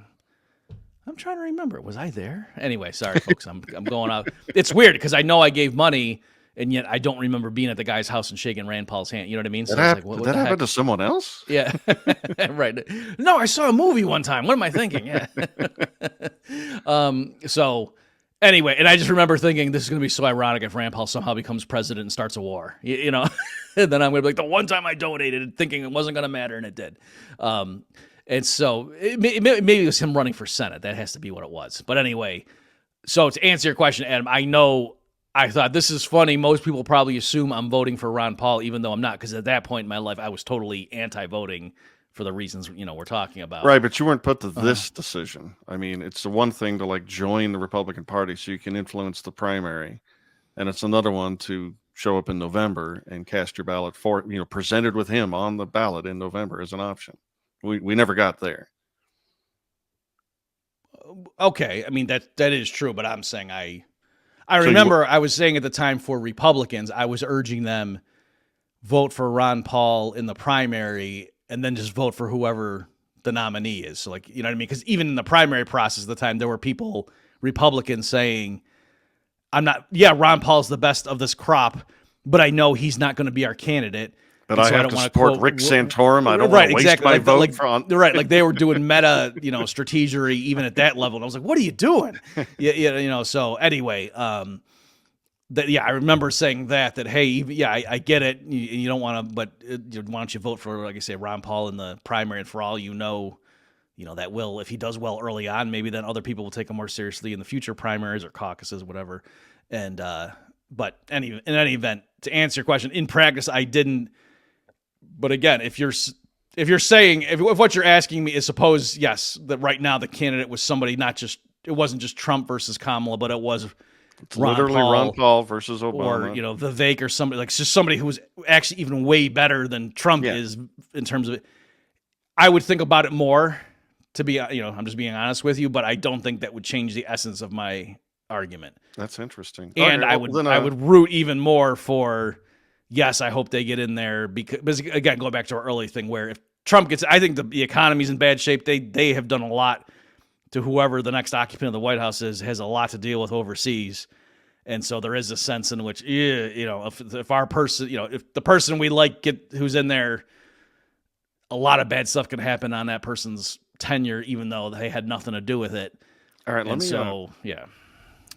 I'm trying to remember. Was I there? Anyway, sorry, folks. I'm going out. It's weird because I know I gave money, and yet I don't remember being at the guy's house and shaking Rand Paul's hand. You know what I mean? So That, it's like, did that happen to someone else? Yeah, right. No, I saw a movie one time. What am I thinking? Yeah. So anyway, and I just remember thinking this is going to be so ironic if Rand Paul somehow becomes president and starts a war. You know, and then I'm going to be like, the one time I donated, thinking it wasn't going to matter, and it did. And so maybe it was him running for Senate. That has to be what it was. But anyway, so to answer your question, Adam, I thought this is funny. Most people probably assume I'm voting for Ron Paul, even though I'm not, because at that point in my life, I was totally anti-voting for the reasons we're talking about. Right, but you weren't put to this decision. I mean, it's the one thing to like join the Republican Party so you can influence the primary, and it's another one to show up in November and cast your ballot for presented with him on the ballot in November as an option. We never got there. Okay, I mean that is true, but I'm saying I remember I was saying at the time for Republicans, I was urging them vote for Ron Paul in the primary and then just vote for whoever the nominee is. So like, you know what I mean? Because even in the primary process at the time, there were people, Republicans, saying, Ron Paul's the best of this crop, but I know he's not going to be our candidate. But I have to support Rick Santorum. I don't want to waste my vote on. Right, like they were doing meta, strategery even at that level. And I was like, "What are you doing?" So anyway, I remember saying that hey, I get it. You don't want to, but why don't you vote for, like I say, Ron Paul in the primary? And for all that will, if he does well early on, maybe then other people will take him more seriously in the future primaries or caucuses, whatever. And but in any event, to answer your question, in practice, I didn't. But again, if you're saying if what you're asking me is suppose yes that right now the candidate was somebody it wasn't just Trump versus Kamala, but it was Ron Paul versus Obama, or Vivek or somebody, like just somebody who was actually even way better than Trump is in terms of it. I would think about it more, to be I'm just being honest with you, but I don't think that would change the essence of my argument. That's interesting. And I would root even more for. Yes, I hope they get in there because again, going back to our early thing where if Trump gets, I think the economy's in bad shape. They have done a lot to whoever the next occupant of the White House has a lot to deal with overseas. And so there is a sense in which, if our person, if the person we like who's in there, a lot of bad stuff can happen on that person's tenure, even though they had nothing to do with it. All right.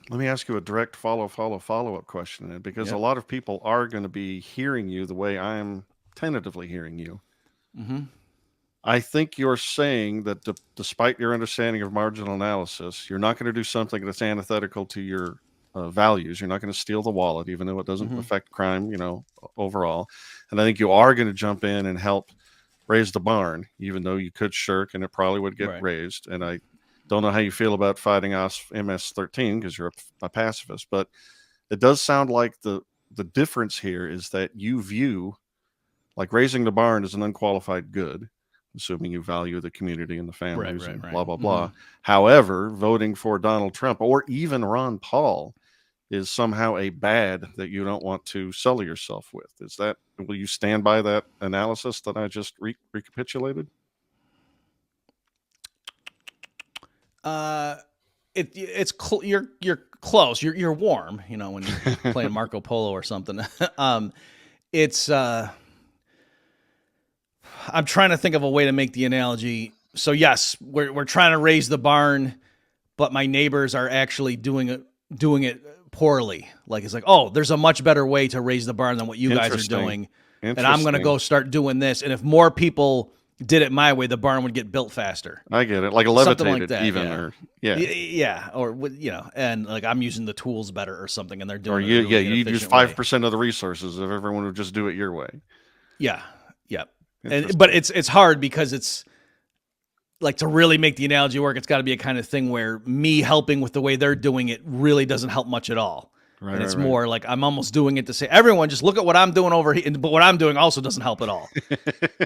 Let me ask you a direct follow-up question, because a lot of people are going to be hearing you the way I'm tentatively hearing you. Mm-hmm. I think you're saying that despite your understanding of marginal analysis, you're not going to do something that's antithetical to your values. You're not going to steal the wallet, even though it doesn't affect crime, overall. And I think you are going to jump in and help raise the barn, even though you could shirk and it probably would get raised. And I don't know how you feel about fighting MS-13 because you're a pacifist, but it does sound like the difference here is that you view like raising the barn as an unqualified good, assuming you value the community and the families and blah, blah, blah. However, voting for Donald Trump or even Ron Paul is somehow a bad that you don't want to sully yourself with. Will you stand by that analysis that I just recapitulated? You're close. You're warm. When you're playing Marco Polo or something. I'm trying to think of a way to make the analogy. So yes, we're trying to raise the barn, but my neighbors are actually doing it poorly. Like it's like, oh, there's a much better way to raise the barn than what you guys are doing, and I'm going to go start doing this. And if more people did it my way, the barn would get built faster. I get it, like a levitated, like that, even, and like I'm using the tools better or something, and they're doing. Or you'd use 5% of the resources if everyone would just do it your way. Yeah. But it's hard because it's like to really make the analogy work. It's got to be a kind of thing where me helping with the way they're doing it really doesn't help much at all. Right, and it's more like I'm almost doing it to say, everyone just look at what I'm doing over here, but what I'm doing also doesn't help at all.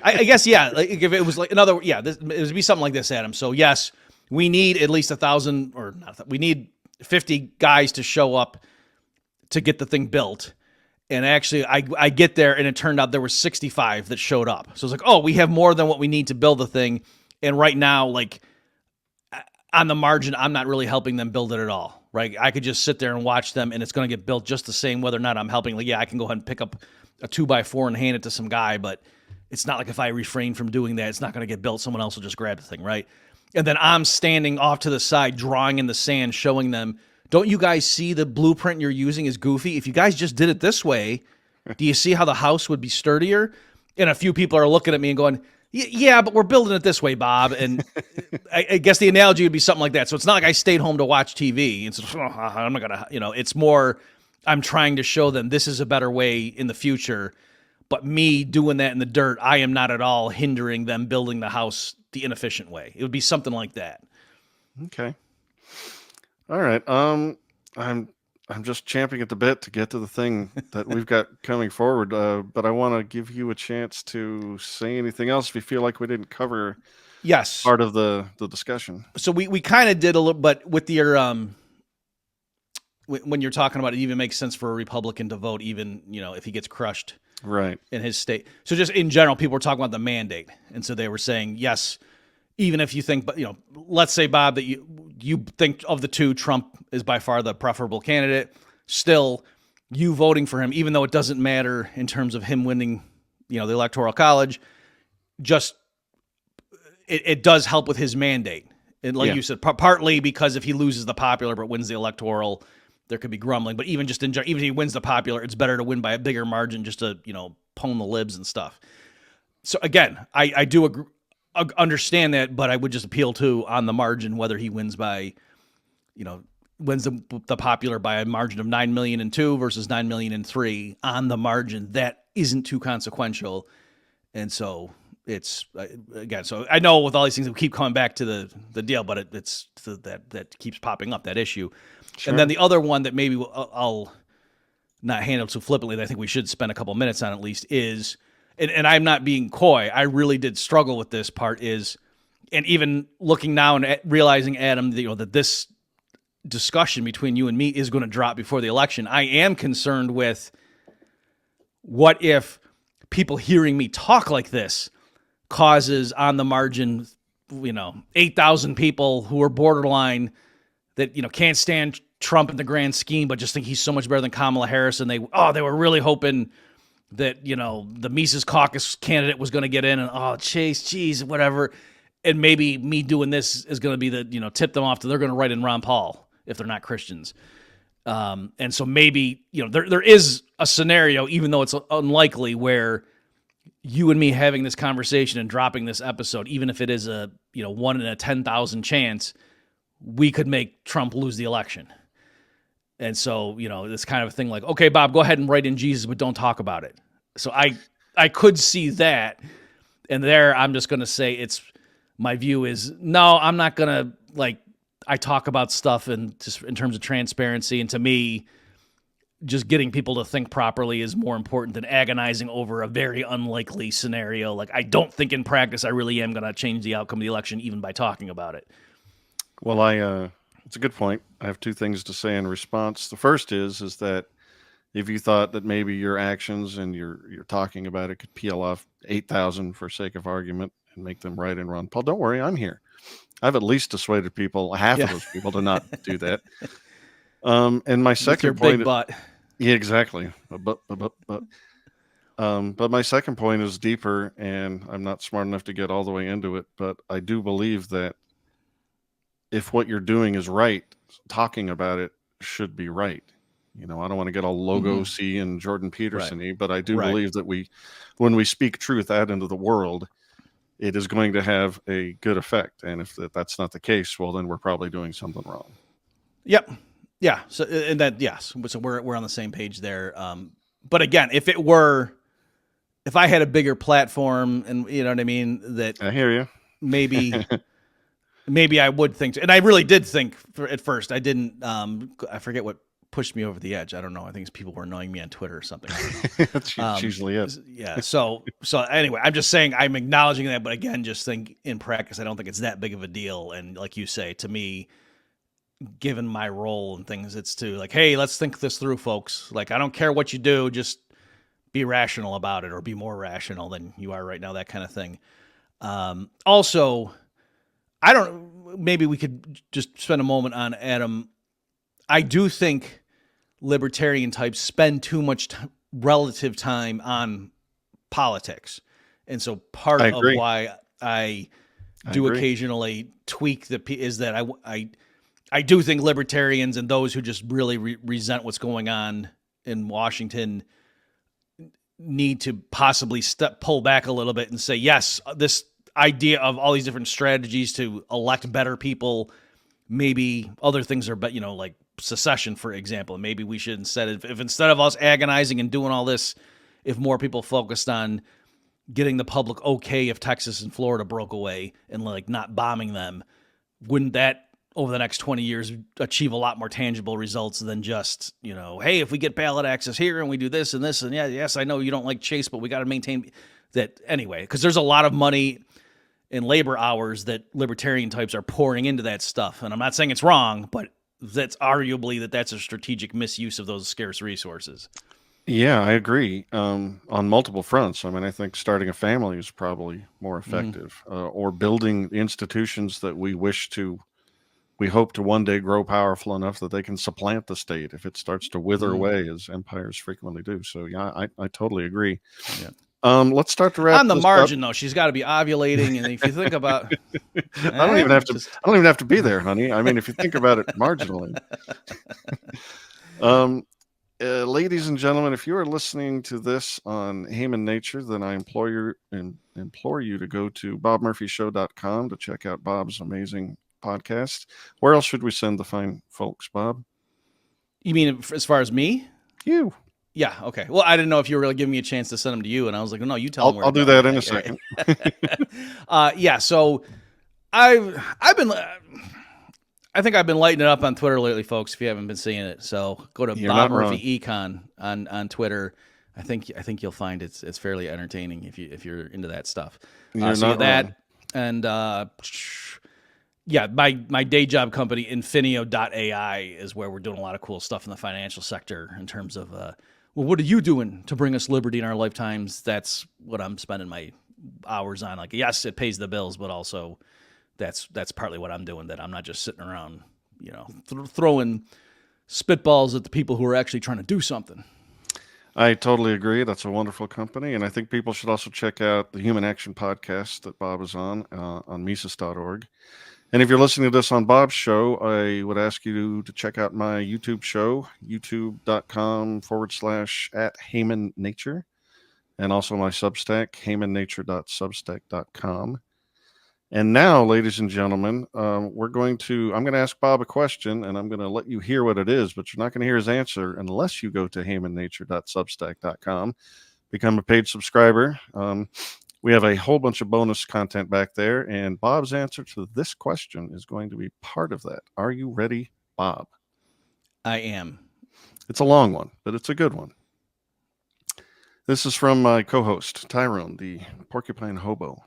I guess, like if it was like it would be something like this, Adam. So yes, we need at least 1,000 or not. We need 50 guys to show up to get the thing built. And actually, I get there, and it turned out there were 65 that showed up. So it's like, oh, we have more than what we need to build the thing. And right now, like, on the margin, I'm not really helping them build it at all, right? I could just sit there and watch them, and it's going to get built just the same, whether or not I'm helping. Like, yeah, I can go ahead and pick up a 2x4 and hand it to some guy, but it's not like if I refrain from doing that, it's not going to get built. Someone else will just grab the thing, right? And then I'm standing off to the side, drawing in the sand, showing them, don't you guys see the blueprint you're using is goofy? If you guys just did it this way, do you see how the house would be sturdier? And a few people are looking at me and going, yeah, but we're building it this way, Bob. And I guess the analogy would be something like that. So it's not like I stayed home to watch TV. And so I'm not going to, it's more I'm trying to show them this is a better way in the future. But me doing that in the dirt, I am not at all hindering them building the house the inefficient way. It would be something like that. Okay. All right. I'm just champing at the bit to get to the thing that we've got coming forward. But I want to give you a chance to say anything else if you feel like we didn't cover Yes. part of the discussion. So we kind of did a little, but with your when you're talking about it even makes sense for a Republican to vote, even if he gets crushed Right. in his state. So just in general, people were talking about the mandate, and so they were saying yes. Even if you think, let's say, Bob, that you think of the two, Trump is by far the preferable candidate, still you voting for him, even though it doesn't matter in terms of him winning, the Electoral College, just it does help with his mandate. And like you said, partly because if he loses the popular but wins the electoral, there could be grumbling. But even just even if he wins the popular, it's better to win by a bigger margin just to, pwn the libs and stuff. So again, I do agree. Understand that, but I would just appeal to on the margin whether he wins by, wins the popular by a margin of 9 million and 2 versus 9 million and 3 on the margin. That isn't too consequential, and so it's again. So I know with all these things we keep coming back to the deal, but it's that keeps popping up, that issue. Sure. And then the other one that maybe I'll not handle too flippantly that I think we should spend a couple minutes on at least is. And I'm not being coy. I really did struggle with this part and even looking now and realizing, Adam, that this discussion between you and me is going to drop before the election. I am concerned with what if people hearing me talk like this causes on the margin, 8,000 people who are borderline that, can't stand Trump in the grand scheme, but just think he's so much better than Kamala Harris. And they were really hoping that, the Mises Caucus candidate was going to get in and, Chase, geez, whatever. And maybe me doing this is going to be tip them off to they're going to write in Ron Paul if they're not Christians. And so maybe, there is a scenario, even though it's unlikely, where you and me having this conversation and dropping this episode, even if it is a, 1 in a 10,000 chance, we could make Trump lose the election. And so, this kind of a thing like, okay, Bob, go ahead and write in Jesus, but don't talk about it. So I could see that. And there, I'm just going to say my view is, no, I'm not going to, I talk about stuff and just in terms of transparency. And to me, just getting people to think properly is more important than agonizing over a very unlikely scenario. Like, I don't think in practice I really am going to change the outcome of the election even by talking about it. Well, it's a good point. I have two things to say in response. The first is that if you thought that maybe your actions and you're talking about it could peel off 8,000 for sake of argument and make them write in Ron Paul, don't worry, I'm here. I've at least dissuaded people, half of those people, to not do that. And my second point, big butt. Yeah, exactly. But my second point is deeper, and I'm not smart enough to get all the way into it. But I do believe that if what you're doing is right, talking about it should be right. I don't want to get all logo-y and Jordan Peterson-y, but I do believe that when we speak truth out into the world, it is going to have a good effect. And if that's not the case, well, then we're probably doing something wrong. Yep. Yeah. So, and that, yes. So we're on the same page there. But again, if I had a bigger platform and you know what I mean, that I hear you. Maybe I would think, and I really did think at first. I didn't. I forget what pushed me over the edge. I don't know. I think it's people were annoying me on Twitter or something. That's usually it. Yeah. So anyway, I'm just saying I'm acknowledging that, but again, just think in practice, I don't think it's that big of a deal. And like you say, to me, given my role and things, it's to like, hey, let's think this through, folks. Like, I don't care what you do, just be rational about it, or be more rational than you are right now, that kind of thing. Also, maybe we could just spend a moment on Adam. I do think libertarian types spend too much relative time on politics. And so part of why I do occasionally tweak is that I do think libertarians and those who just really resent what's going on in Washington need to possibly pull back a little bit and say, yes, this idea of all these different strategies to elect better people, maybe other things are, but like secession, for example, maybe we should instead of us agonizing and doing all this, if more people focused on getting the public okay if Texas and Florida broke away and like not bombing them, wouldn't that over the next 20 years achieve a lot more tangible results than just, hey, if we get ballot access here and we do this and this, and yes, I know you don't like Chase, but we got to maintain that anyway, because there's a lot of money in labor hours that libertarian types are pouring into that stuff. And I'm not saying it's wrong, but that's arguably that's a strategic misuse of those scarce resources. Yeah, I agree on multiple fronts. I mean, I think starting a family is probably more effective, or building institutions that we hope to one day grow powerful enough that they can supplant the state if it starts to wither away, as empires frequently do. So yeah, I totally agree. Yeah. Let's start to wrap on the this margin up. Though. She's got to be ovulating, and if you think about, I don't even have to be there, honey. I mean, if you think about it marginally. Ladies and gentlemen, if you are listening to this on Haman Nature, then I implore you to go to bobmurphyshow.com to check out Bob's amazing podcast. Where else should we send the fine folks, Bob? You mean as far as me? You. Yeah. Okay. Well, I didn't know if you were really giving me a chance to send them to you, and I was like, no, you tell them where. I'll do that in a second. Yeah. So I think I've been lighting it up on Twitter lately, folks. If you haven't been seeing it, so go to Bob Murphy Econ on Twitter. I think you'll find it's fairly entertaining if you're into that stuff. You're not that wrong. And yeah, my day job company Infinio.ai is where we're doing a lot of cool stuff in the financial sector in terms of well, what are you doing to bring us liberty in our lifetimes? That's what I'm spending my hours on. Like, yes, it pays the bills, but also that's partly what I'm doing, that I'm not just sitting around, throwing spitballs at the people who are actually trying to do something. I totally agree. That's a wonderful company. And I think people should also check out the Human Action podcast that Bob is on Mises.org. And if you're listening to this on Bob's show, I would ask you to check out my YouTube show, youtube.com/@HamanNature, and also my Substack, hamannature.substack.com. And now, ladies and gentlemen, I'm going to ask Bob a question, and I'm going to let you hear what it is, but you're not going to hear his answer unless you go to hamannature.substack.com, become a paid subscriber. We have a whole bunch of bonus content back there, and Bob's answer to this question is going to be part of that. Are you ready, Bob? I am. It's a long one, but it's a good one. This is from my co-host, Tyrone, the Porcupine Hobo.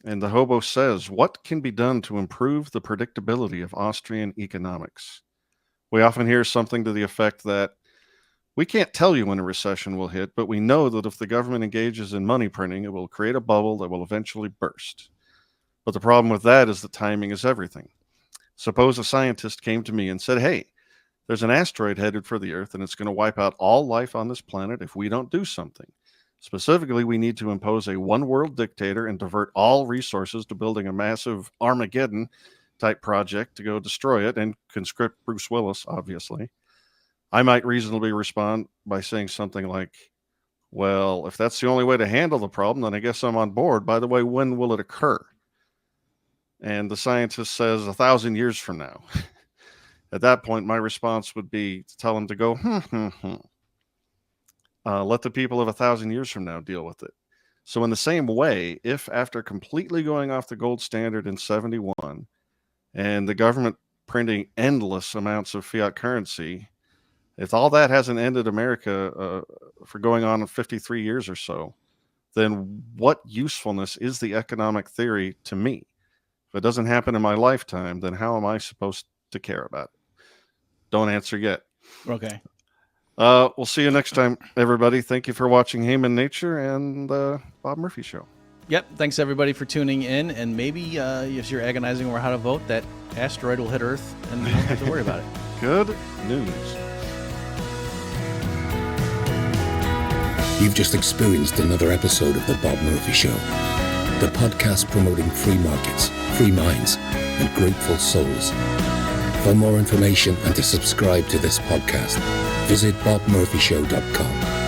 And the hobo says, what can be done to improve the predictability of Austrian economics? We often hear something to the effect that we can't tell you when a recession will hit, but we know that if the government engages in money printing, it will create a bubble that will eventually burst. But the problem with that is that timing is everything. Suppose a scientist came to me and said, hey, there's an asteroid headed for the Earth, and it's going to wipe out all life on this planet if we don't do something. Specifically, we need to impose a one-world dictator and divert all resources to building a massive Armageddon-type project to go destroy it and conscript Bruce Willis, obviously. I might reasonably respond by saying something like, well, if that's the only way to handle the problem, then I guess I'm on board. By the way, when will it occur? And the scientist says 1,000 years from now. At that point, my response would be to tell him to go, let the people of 1,000 years from now deal with it. So in the same way, if after completely going off the gold standard in 71 and the government printing endless amounts of fiat currency, if all that hasn't ended America for going on 53 years or so, then what usefulness is the economic theory to me? If it doesn't happen in my lifetime, then how am I supposed to care about it. Don't answer yet. Okay. We'll see you next time, everybody. Thank you for watching Haman Nature and Bob Murphy Show. Yep. Thanks, everybody, for tuning in. And maybe if you're agonizing over how to vote, that asteroid will hit Earth and you don't have to worry about it. Good news. You've just experienced another episode of The Bob Murphy Show, the podcast promoting free markets, free minds, and grateful souls. For more information and to subscribe to this podcast, visit bobmurphyshow.com.